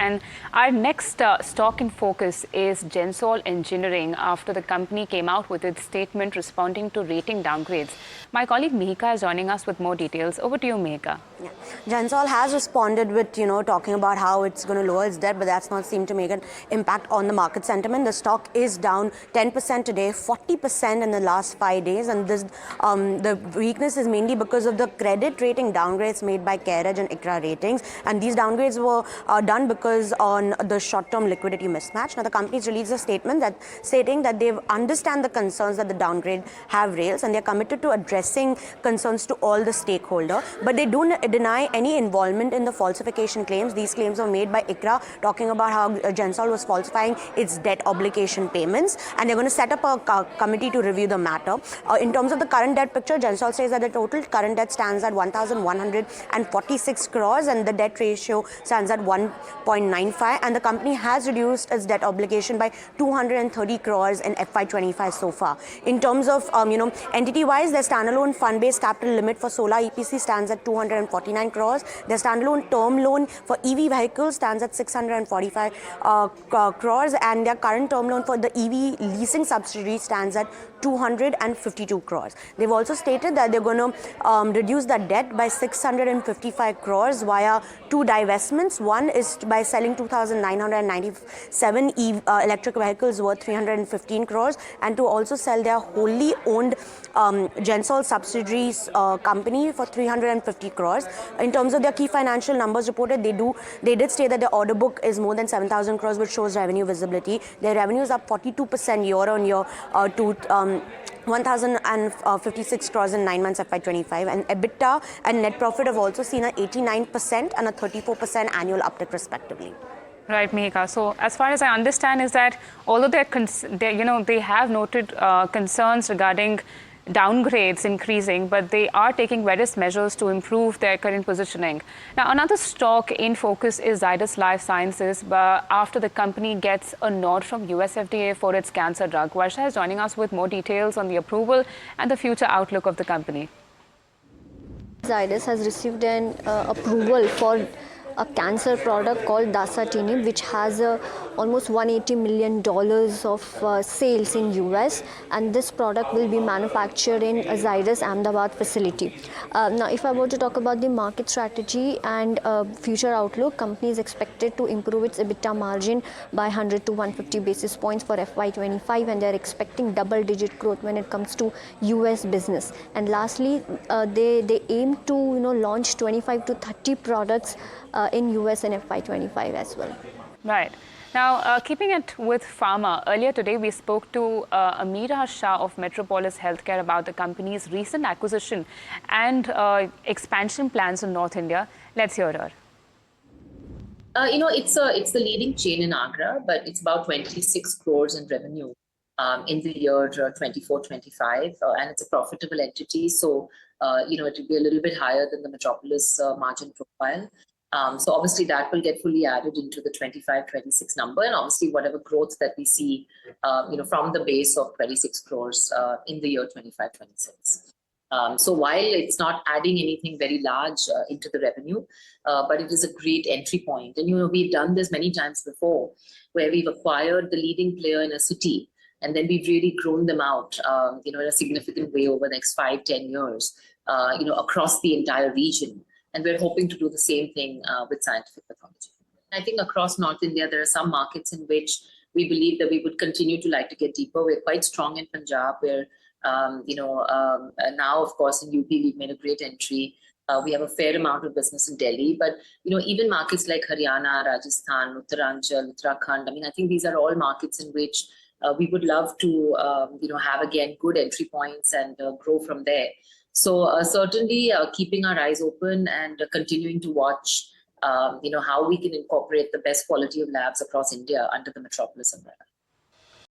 And our next stock in focus is Gensol Engineering after the company came out with its statement responding to rating downgrades. My colleague Mihika is joining us with more details. Over to you, Mihika. Yeah. Gensol has responded with, talking about how it's going to lower its debt, but that's not seemed to make an impact on the market sentiment. The stock is down 10% today, 40% in the last 5 days, and this the weakness is mainly because of the credit rating downgrades made by CareEdge and ICRA Ratings, and these downgrades were done because on the short-term liquidity mismatch. Now, the company's released a statement stating that they understand the concerns that the downgrade have raised, and they're committed to addressing concerns to all the stakeholders, but they do deny any involvement in the falsification claims. These claims were made by ICRA, talking about how Gensol was falsifying its debt obligation payments, and they're going to set up a committee to review the matter. In terms of the current debt picture, Gensol says that the total current debt stands at 1,146 crores and the debt ratio stands at 1.95, and the company has reduced its debt obligation by 230 crores in FY25 so far. In terms of entity-wise, their standalone fund-based capital limit for solar EPC stands at 249 crores. Their standalone term loan for EV vehicles stands at 645 crores, and their current term loan for the EV leasing subsidiary stands at 252 crores. They've also stated that they're going to reduce the debt by 655 crores via two divestments. One is by selling 2,997 electric vehicles worth 315 crores, and to also sell their wholly owned Gensol subsidiaries company for 350 crores. In terms of their key financial numbers reported, they did state that their order book is more than 7,000 crores, which shows revenue visibility. Their revenue is up 42% year on year to 1,056 crores in 9 months FY25, and EBITDA and net profit have also seen an 89% and a 34% annual uptick respectively. Right, Mihika. So, as far as I understand, is that although they have noted concerns regarding downgrades increasing, but they are taking various measures to improve their current positioning. Now, another stock in focus is Zydus Life Sciences, but after the company gets a nod from US FDA for its cancer drug. Varsha is joining us with more details on the approval and the future outlook of the company. Zydus has received an approval for a cancer product called dasatinib, which has almost $180 million of sales in US, and this product will be manufactured in Zydus Ahmedabad facility. Now, if I were to talk about the market strategy and future outlook, company is expected to improve its EBITDA margin by 100 to 150 basis points for FY25, and they're expecting double-digit growth when it comes to US business. And lastly, they aim to launch 25 to 30 products in US and FY25 as well. Right. Now, keeping it with pharma, earlier today we spoke to Ameera Shah of Metropolis Healthcare about the company's recent acquisition and expansion plans in North India. Let's hear her. It's the leading chain in Agra, but it's about 26 crores in revenue in the year 24-25, and it's a profitable entity. So, it will be a little bit higher than the Metropolis margin profile. So obviously that will get fully added into the 25-26 number, and obviously whatever growth that we see, from the base of 26 crores in the year 25-26. So while it's not adding anything very large into the revenue, but it is a great entry point. And we've done this many times before, where we've acquired the leading player in a city, and then we've really grown them out, in a significant way over the next 5-10 years, across the entire region. And we're hoping to do the same thing with scientific pathology. I think across North India, there are some markets in which we believe that we would continue to like to get deeper. We're quite strong in Punjab, where, now, of course, in UP, we've made a great entry. We have a fair amount of business in Delhi, but, even markets like Haryana, Rajasthan, Uttaranchal, Uttarakhand, I think these are all markets in which we would love to, have, again, good entry points and grow from there. So certainly keeping our eyes open and continuing to watch, how we can incorporate the best quality of labs across India under the Metropolis umbrella.